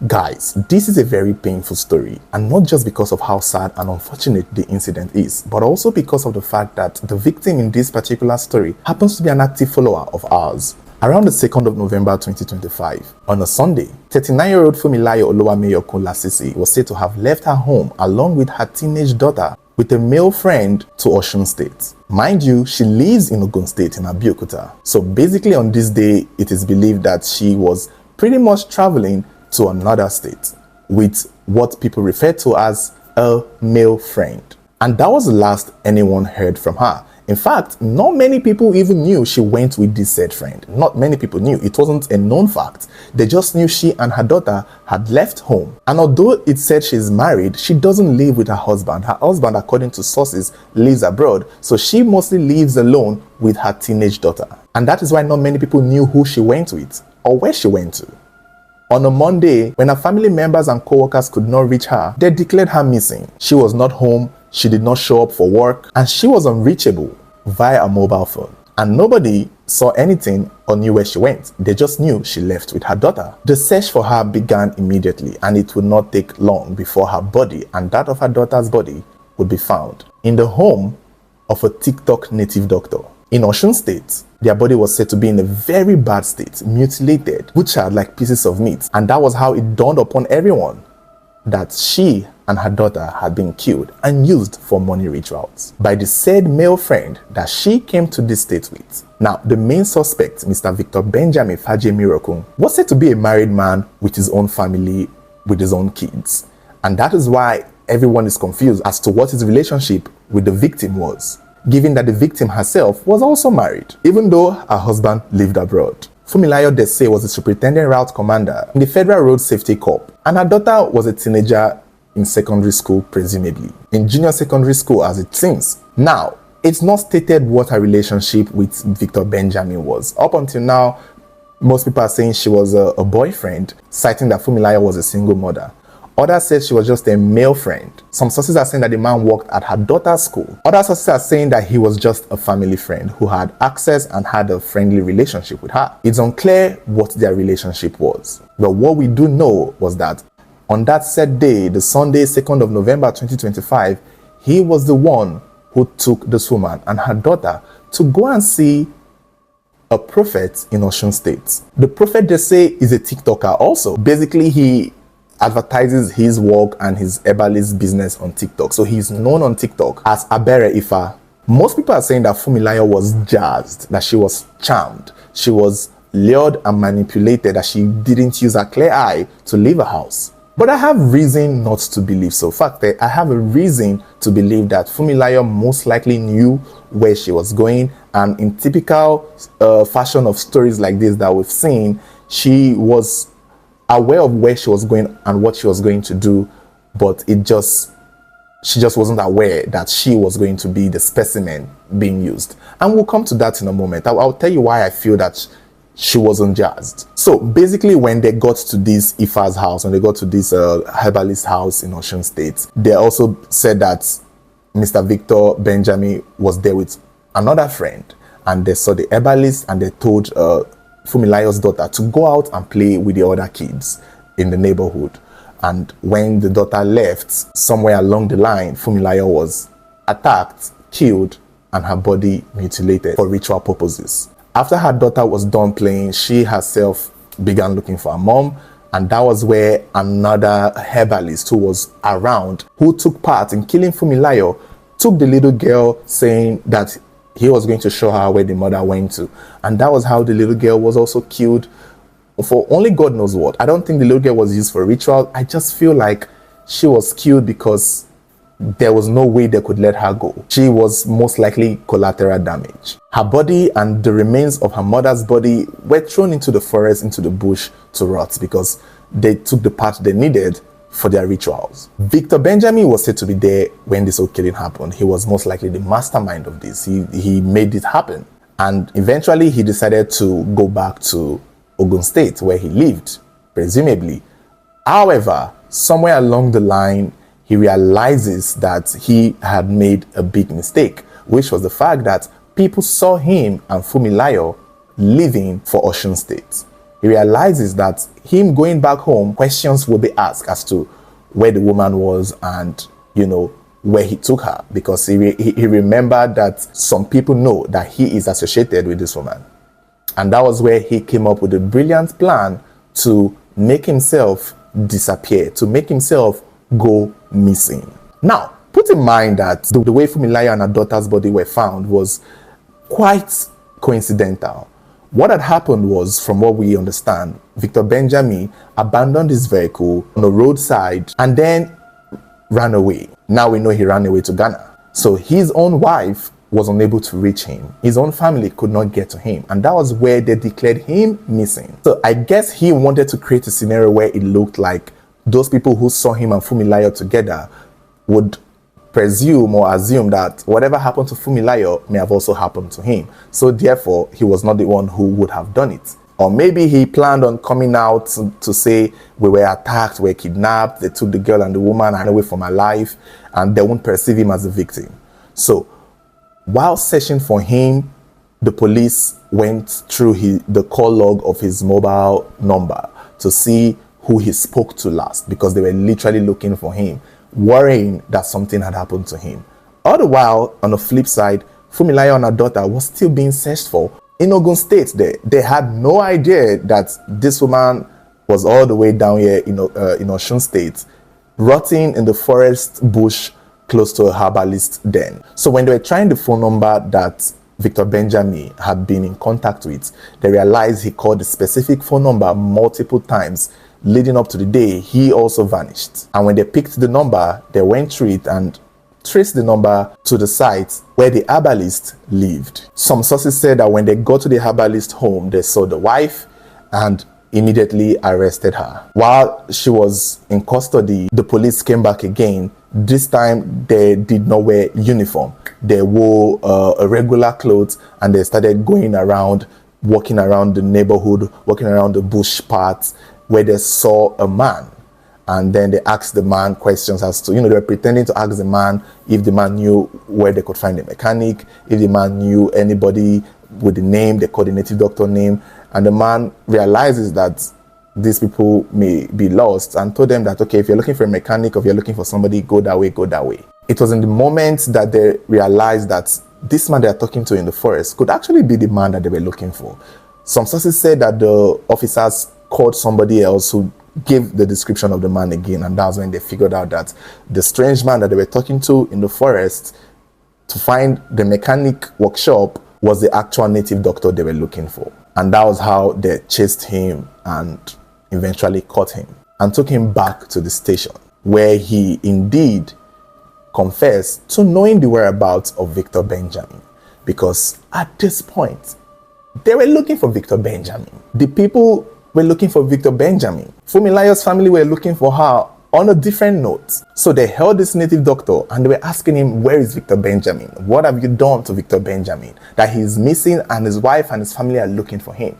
Guys, this is a very painful story, and not just because of how sad and unfortunate the incident is, but also because of the fact that the victim in this particular story happens to be an active follower of ours. Around the 2nd of November 2025, on a Sunday, 39-year-old Fumilayo Oluwameyokun Lasisi was said to have left her home along with her teenage daughter with a male friend to Osun State. Mind you, she lives in Ogun State in Abeokuta. So basically on this day, it is believed that she was pretty much traveling to another state with what people refer to as a male friend. And that was the last anyone heard from her. In fact, not many people even knew she went with this said friend. Not many people knew. It wasn't a known fact. They just knew she and her daughter had left home. And although it said she's married, she doesn't live with her husband. Her husband, according to sources, lives abroad. So she mostly lives alone with her teenage daughter. And that is why not many people knew who she went with or where she went to. On a Monday, when her family members and co-workers could not reach her, they declared her missing. She was not home, she did not show up for work, and she was unreachable via a mobile phone. And nobody saw anything or knew where she went. They just knew she left with her daughter. The search for her began immediately, and it would not take long before her body and that of her daughter's body would be found in the home of a TikTok native doctor. In Osun State, their body was said to be in a very bad state, mutilated, butchered like pieces of meat. And that was how it dawned upon everyone that she and her daughter had been killed and used for money rituals by the said male friend that she came to this state with. Now, the main suspect, Mr. Victor Benjamin Fajemirokun, was said to be a married man with his own family, with his own kids. And that is why everyone is confused as to what his relationship with the victim was, given that the victim herself was also married, even though her husband lived abroad. Fumilayo Dese was a superintendent route commander in the Federal Road Safety Corps, and her daughter was a teenager in secondary school, presumably in junior secondary school as it seems. Now, it's not stated what her relationship with Victor Benjamin was. Up until now, most people are saying she was a boyfriend, citing that Fumilayo was a single mother. Others said she was just a male friend. Some sources are saying that the man worked at her daughter's school. Other sources are saying that he was just a family friend who had access and had a friendly relationship with her. It's unclear what their relationship was. But what we do know was that on that said day, the Sunday, 2nd of November 2025, he was the one who took this woman and her daughter to go and see a prophet in Osun State. The prophet, they say, is a TikToker also. Basically, he advertises his work and his herbalist business on TikTok. So he's known on TikTok as Abere Ifa. Most people are saying that Fumilayo was jazzed, that she was charmed, she was lured and manipulated, that she didn't use her clear eye to leave her house. But I have reason not to believe so. In fact, I have a reason to believe that Fumilayo most likely knew where she was going, and in typical fashion of stories like this that we've seen, she was aware of where she was going and what she was going to do, but she just wasn't aware that she was going to be the specimen being used. And we'll come to that in a moment. I'll tell you why I feel that she wasn't jazzed. So basically, when they got to this Ifa's house, when they got to this herbalist house in Osun State, they also said that Mr. Victor Benjamin was there with another friend, and they saw the herbalist and they told Fumilayo's daughter to go out and play with the other kids in the neighborhood. And when the daughter left, somewhere along the line, Fumilayo was attacked, killed, and her body mutilated for ritual purposes. After her daughter was done playing, she herself began looking for her mom, and that was where another herbalist who was around, who took part in killing Fumilayo, took the little girl, saying that he was going to show her where the mother went to. And that was how the little girl was also killed for only God knows what. I don't think the little girl was used for ritual. I just feel like she was killed because there was no way they could let her go. She was most likely collateral damage. Her body and the remains of her mother's body were thrown into the forest, into the bush to rot, because they took the part they needed for their rituals. Victor Benjamin was said to be there when this whole killing happened. He was most likely the mastermind of this. He made it happen. And eventually he decided to go back to Ogun State where he lived, presumably. However, somewhere along the line, he realizes that he had made a big mistake, which was the fact that people saw him and Fumilayo leaving for Osun State. he realizes that him going back home, questions will be asked as to where the woman was and, where he took her, because he remembered that some people know that he is associated with this woman. And that was where he came up with a brilliant plan to make himself disappear, to make himself go missing. Now, put in mind that the way Funmilayo and her daughter's body were found was quite coincidental. What had happened was, from what we understand, Victor Benjamin abandoned his vehicle on the roadside and then ran away. Now we know he ran away to Ghana. So his own wife was unable to reach him. His own family could not get to him. And that was where they declared him missing. So I guess he wanted to create a scenario where it looked like those people who saw him and Funmilayo together would presume or assume that whatever happened to Funmilayo may have also happened to him. So therefore, he was not the one who would have done it. Or maybe he planned on coming out to say, we were attacked, we were kidnapped, they took the girl and the woman and away from her life, and they won't perceive him as a victim. So while searching for him, the police went through the call log of his mobile number to see who he spoke to last, because they were literally looking for him, worrying that something had happened to him. All the while, on the flip side, Funmilayo and her daughter was still being searched for. In Ogun State, they had no idea that this woman was all the way down here in Osun State, rotting in the forest bush close to a herbalist den. So when they were trying the phone number that Victor Benjamin had been in contact with, they realized he called the specific phone number multiple times leading up to the day he also vanished. And when they picked the number, they went through it and traced the number to the site where the herbalist lived. Some sources said that when they got to the herbalist home, they saw the wife and immediately arrested her. While she was in custody, the police came back again. This time they did not wear uniform. They wore a regular clothes, and they started going around, walking around the neighborhood, walking around the bush parts where they saw a man. And then they asked the man questions as to, they were pretending to ask the man if the man knew where they could find a mechanic, if the man knew anybody with the name, they called the native doctor name. And the man realizes that these people may be lost and told them that, okay, if you're looking for a mechanic or if you're looking for somebody, go that way, go that way. It was in the moment that they realized that this man they're talking to in the forest could actually be the man that they were looking for. Some sources said that the officers called somebody else who gave the description of the man again, and that's when they figured out that the strange man that they were talking to in the forest to find the mechanic workshop was the actual native doctor they were looking for. And that was how they chased him and eventually caught him and took him back to the station, where he indeed confessed to knowing the whereabouts of Victor Benjamin, because at this point they were looking for Victor Benjamin. The people were looking for Victor Benjamin. Funmilayo's family were looking for her on a different note. So they held this native doctor and they were asking him, where is Victor Benjamin? What have you done to Victor Benjamin? That he's missing and his wife and his family are looking for him.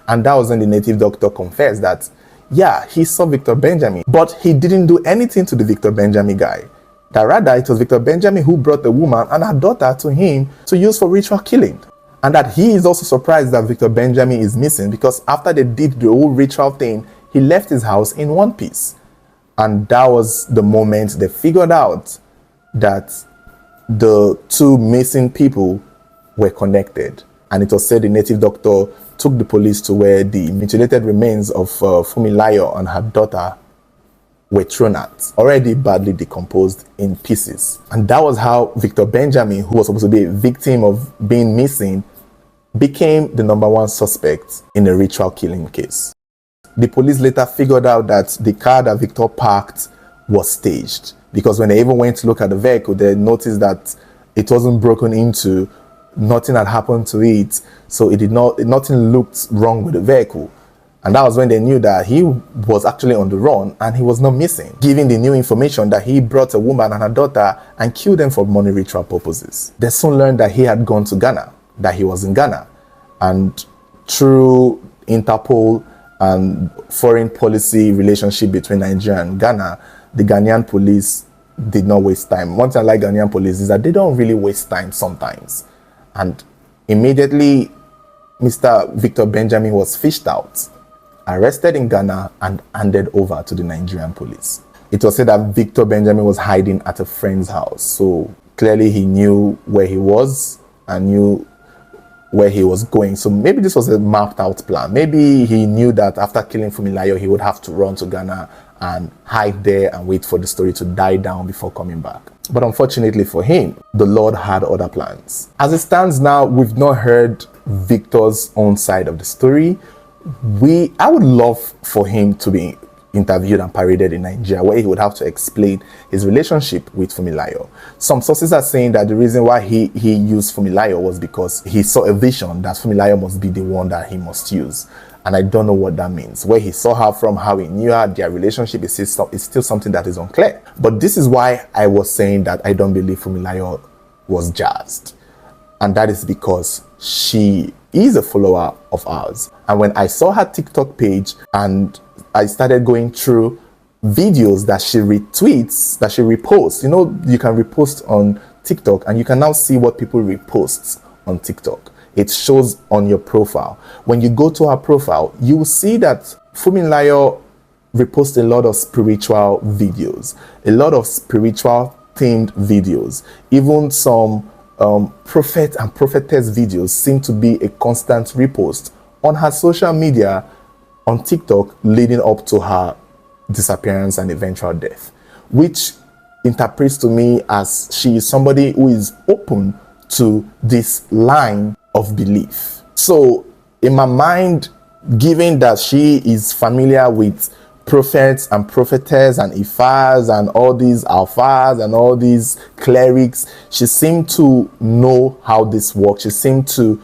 And that was when the native doctor confessed that, yeah, he saw Victor Benjamin, but he didn't do anything to the Victor Benjamin guy. That rather, it was Victor Benjamin who brought the woman and her daughter to him to use for ritual killing. And that he is also surprised that Victor Benjamin is missing, because after they did the whole ritual thing, he left his house in one piece. And that was the moment they figured out that the two missing people were connected. And it was said the native doctor took the police to where the mutilated remains of Funmilayo and her daughter were thrown at, already badly decomposed in pieces. And that was how Victor Benjamin, who was supposed to be a victim of being missing, became the #1 suspect in a ritual killing case. The police later figured out that the car that Victor parked was staged, because when they even went to look at the vehicle, they noticed that it wasn't broken into, nothing had happened to it, so nothing looked wrong with the vehicle. And that was when they knew that he was actually on the run and he was not missing, giving the new information that he brought a woman and her daughter and killed them for money ritual purposes. They soon learned that he had gone to Ghana, that he was in Ghana. And through Interpol and foreign policy relationship between Nigeria and Ghana, the Ghanaian police did not waste time. One thing I like Ghanaian police is that they don't really waste time sometimes. And immediately, Mr. Victor Benjamin was fished out. arrested in Ghana and handed over to the Nigerian police. It was said that Victor Benjamin was hiding at a friend's house. So clearly he knew where he was and knew where he was going. So maybe this was a mapped out plan. Maybe he knew that after killing Funmilayo, he would have to run to Ghana and hide there and wait for the story to die down before coming back. But unfortunately for him, the Lord had other plans. As it stands now, we've not heard Victor's own side of the story. I would love for him to be interviewed and paraded in Nigeria, where he would have to explain his relationship with Funmilayo. Some sources are saying that the reason why he used Funmilayo was because he saw a vision that Funmilayo must be the one that he must use. And I don't know what that means. Where he saw her from, how he knew her, their relationship is still something that is unclear. But this is why I was saying that I don't believe Funmilayo was jazzed. And that is because she is a follower of ours. And when I saw her TikTok page and I started going through videos that she retweets, that she reposts. You know, you can repost on TikTok and you can now see what people repost on TikTok. It shows on your profile. When you go to her profile, you will see that Funmilayo reposts a lot of spiritual videos, a lot of spiritual themed videos. Even some prophet and prophetess videos seem to be a constant repost on her social media on TikTok leading up to her disappearance and eventual death, which interprets to me as she is somebody who is open to this line of belief. So in my mind, given that she is familiar with prophets and prophetess and ifas and all these alphas and all these clerics, she seemed to know how this works. She seemed to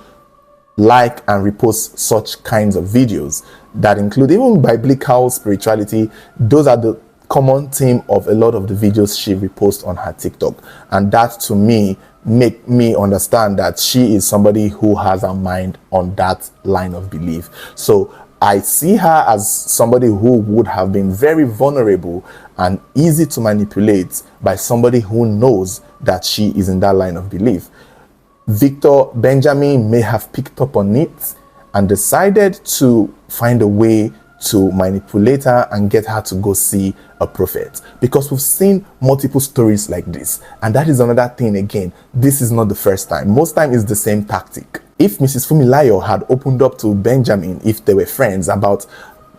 like and repost such kinds of videos that include even biblical spirituality. Those are the common theme of a lot of the videos she reposts on her TikTok. And that to me make me understand that she is somebody who has her mind on that line of belief. So I see her as somebody who would have been very vulnerable and easy to manipulate by somebody who knows that she is in that line of belief. Victor Benjamin may have picked up on it and decided to find a way to manipulate her and get her to go see a prophet, because we've seen multiple stories like this. And that is another thing again. This is not the first time. Most time it's the same tactic. If Mrs. Funmilayo had opened up to Benjamin, if they were friends, about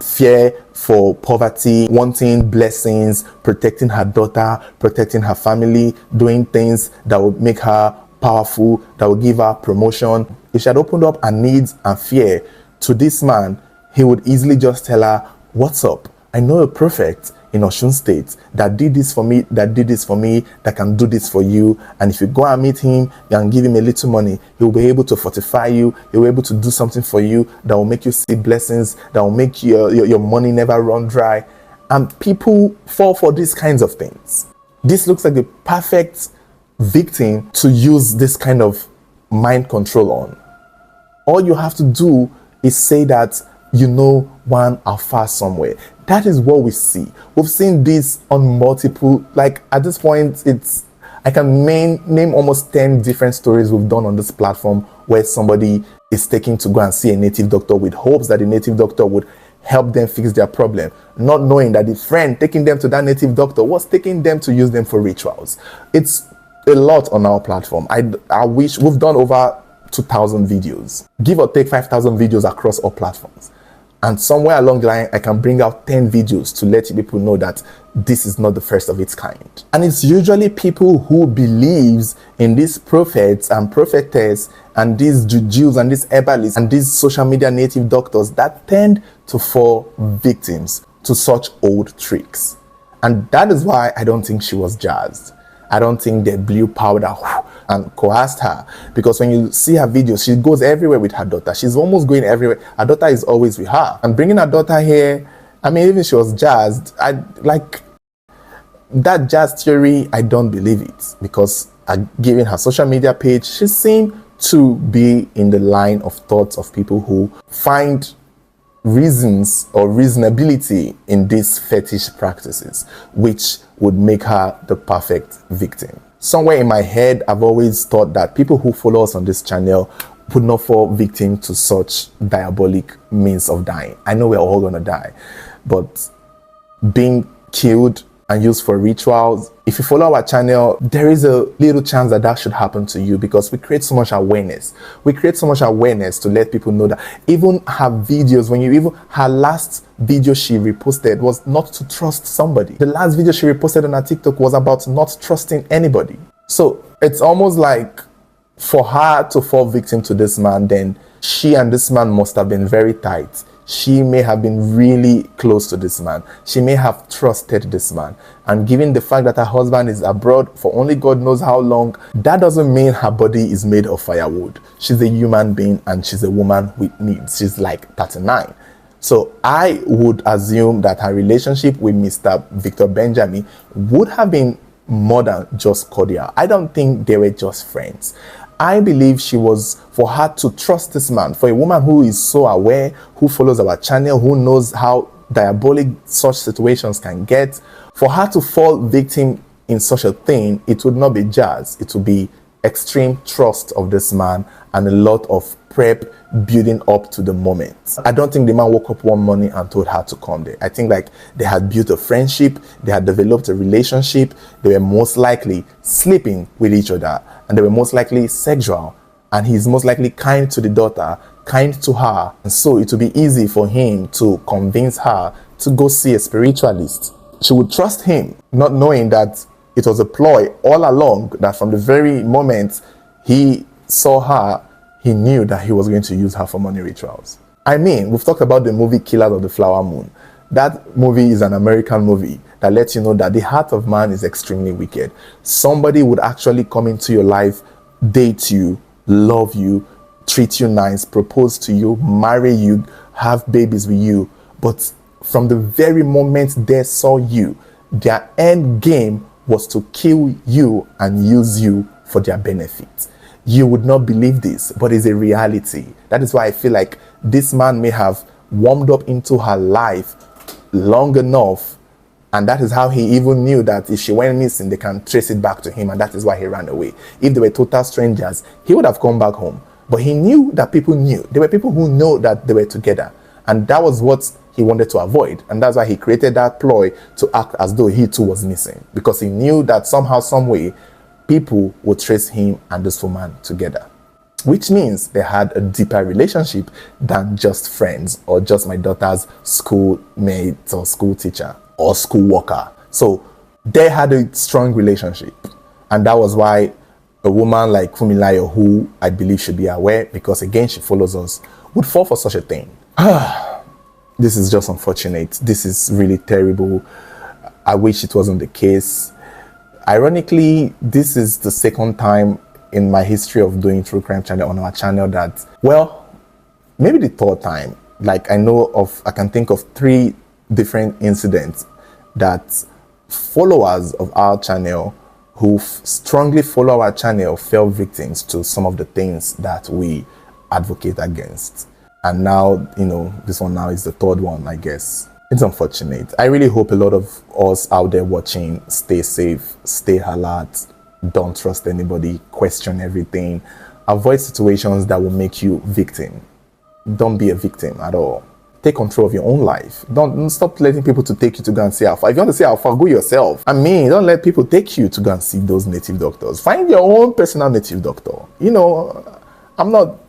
fear for poverty, wanting blessings, protecting her daughter, protecting her family, doing things that would make her powerful, that will give her promotion. If she had opened up her needs and fear to this man, he would easily just tell her, what's up? I know a prophet in Osun State that did this for me, that can do this for you. And if you go and meet him and give him a little money, he'll be able to fortify you. He'll be able to do something for you that will make you see blessings, that will make your money never run dry. And people fall for these kinds of things. This looks like the perfect victim to use this kind of mind control on. All you have to do is say that you know one alpha somewhere. That is what we see. We've seen this on multiple, like at this point, I can name almost 10 different stories we've done on this platform where somebody is taking to go and see a native doctor with hopes that the native doctor would help them fix their problem, not knowing that the friend taking them to that native doctor was taking them to use them for rituals. It's a lot on our platform. I wish we've done over 2,000 videos, give or take 5,000 videos across all platforms. And somewhere along the line, I can bring out 10 videos to let you people know that this is not the first of its kind. And it's usually people who believes in these prophets and prophetess and these jujus and these herbalists and these social media native doctors that tend to fall victims to such old tricks. And that is why I don't think she was jazzed. I don't think they blew powder and coerced her, because when you see her videos, she goes everywhere with her daughter. She's almost going everywhere. Her daughter is always with her. And bringing her daughter here, I mean, even she was jazzed. I like that jazz theory. I don't believe it, because given her social media page, she seemed to be in the line of thoughts of people who find reasons or reasonability in these fetish practices, which would make her the perfect victim. Somewhere in my head, I've always thought that people who follow us on this channel would not fall victim to such diabolic means of dying. I know we're all gonna die, but being killed and used for rituals, if you follow our channel, there is a little chance that that should happen to you, because we create so much awareness. We create so much awareness to let people know that even her videos, her last video she reposted was not to trust somebody. The last video she reposted on her TikTok was about not trusting anybody. So it's almost like for her to fall victim to this man, then she and this man must have been very tight. She may have been really close to this man. She may have trusted this man. And given the fact that her husband is abroad for only God knows how long, that doesn't mean her body is made of firewood. She's a human being and she's a woman with needs. She's like 39. So I would assume that her relationship with Mr. Victor Benjamin would have been more than just cordial. I don't think they were just friends. I believe for her to trust this man, for a woman who is so aware, who follows our channel, who knows how diabolic such situations can get, for her to fall victim in such a thing, it would not be jazz. It would be extreme trust of this man and a lot of prep building up to the moment. I don't think the man woke up one morning and told her to come there. I think like they had built a friendship, they had developed a relationship, they were most likely sleeping with each other, and they were most likely sexual. And he's most likely kind to the daughter, kind to her. And so it would be easy for him to convince her to go see a spiritualist. She would trust him, not knowing that it was a ploy all along, that from the very moment he saw her, he knew that he was going to use her for money rituals. I mean, we've talked about the movie Killers of the Flower Moon. That movie is an American movie that lets you know that the heart of man is extremely wicked. Somebody would actually come into your life, date you, love you, treat you nice, propose to you, marry you, have babies with you. But from the very moment they saw you, their end game was to kill you and use you for their benefit. You would not believe this, but it's a reality. That is why I feel like this man may have warmed up into her life long enough, and that is how he even knew that if she went missing, they can trace it back to him, and that is why he ran away. If they were total strangers, he would have come back home. But he knew that people knew. There were people who know that they were together, and that was what he wanted to avoid. And that's why he created that ploy to act as though he too was missing, because he knew that somehow, some way, people would trace him and this woman together, which means they had a deeper relationship than just friends or just my daughter's schoolmate or school teacher or school worker. So they had a strong relationship, and that was why a woman like Fumilayo, who I believe should be aware, because again she follows us, would fall for such a thing. This is just unfortunate. This is really terrible. I wish it wasn't the case. Ironically, this is the second time in my history of doing true crime channel on our channel that, well, maybe the third time. Like I can think of 3 different incidents that followers of our channel who strongly follow our channel fell victims to some of the things that we advocate against. And now, this one now is the third one, I guess. It's unfortunate. I really hope a lot of us out there watching stay safe, stay alert, don't trust anybody, question everything, avoid situations that will make you victim. Don't be a victim at all. Take control of your own life. Don't stop letting people to take you to go and see Alpha. If you want to see Alpha, go yourself. I mean, don't let people take you to go and see those native doctors. Find your own personal native doctor. I'm not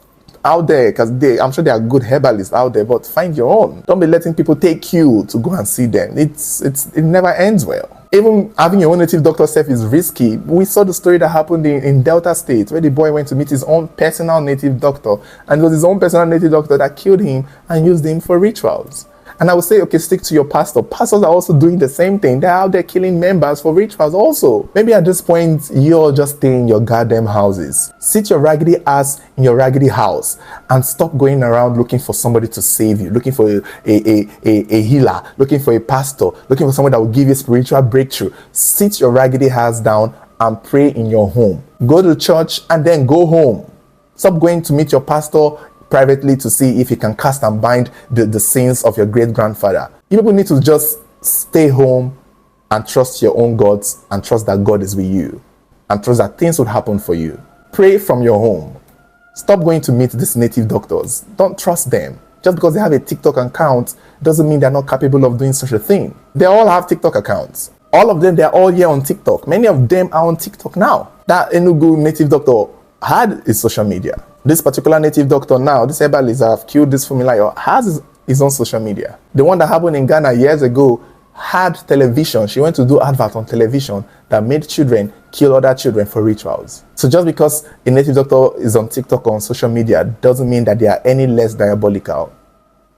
out there because I'm sure there are good herbalists out there, but find your own. Don't be letting people take you to go and see them. It never ends well. Even having your own native doctor self is risky. We saw the story that happened in Delta State, where the boy went to meet his own personal native doctor, and it was his own personal native doctor that killed him and used him for rituals. And I would say, okay, stick to your pastor. Pastors are also doing the same thing. They're out there killing members for rituals also. Maybe at this point, you're just staying in your goddamn houses. Sit your raggedy ass in your raggedy house and stop going around looking for somebody to save you, looking for a healer, looking for a pastor, looking for someone that will give you a spiritual breakthrough. Sit your raggedy ass down and pray in your home. Go to church and then go home. Stop going to meet your pastor privately to see if you can cast and bind the sins of your great-grandfather. You people need to just stay home and trust your own gods and trust that God is with you and trust that things would happen for you. Pray from your home. Stop going to meet these native doctors. Don't trust them. Just because they have a TikTok account doesn't mean they're not capable of doing such a thing. They all have TikTok accounts. All of them, they're all here on TikTok. Many of them are on TikTok now. That Enugu native doctor had his social media. This particular native doctor now, this herbalist that have killed this Fumilayo, has his own social media. The one that happened in Ghana years ago had television. She went to do advert on television that made children kill other children for rituals. So just because a native doctor is on TikTok or on social media doesn't mean that they are any less diabolical.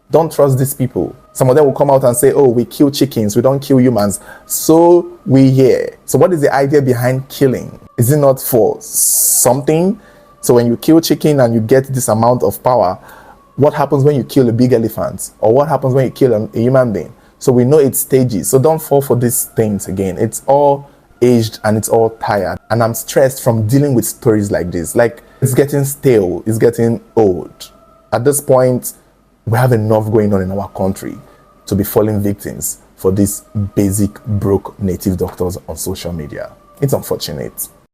Don't trust these people. Some of them will come out and say, oh, we kill chickens, we don't kill humans. So we hear. So what is the idea behind killing? Is it not for something? So when you kill chicken and you get this amount of power, what happens when you kill a big elephant? Or what happens when you kill a human being? So we know it's stages. So don't fall for these things again. It's all aged and it's all tired. And I'm stressed from dealing with stories like this. Like, it's getting stale. It's getting old. At this point, we have enough going on in our country to be falling victims for these basic broke native doctors on social media. It's unfortunate.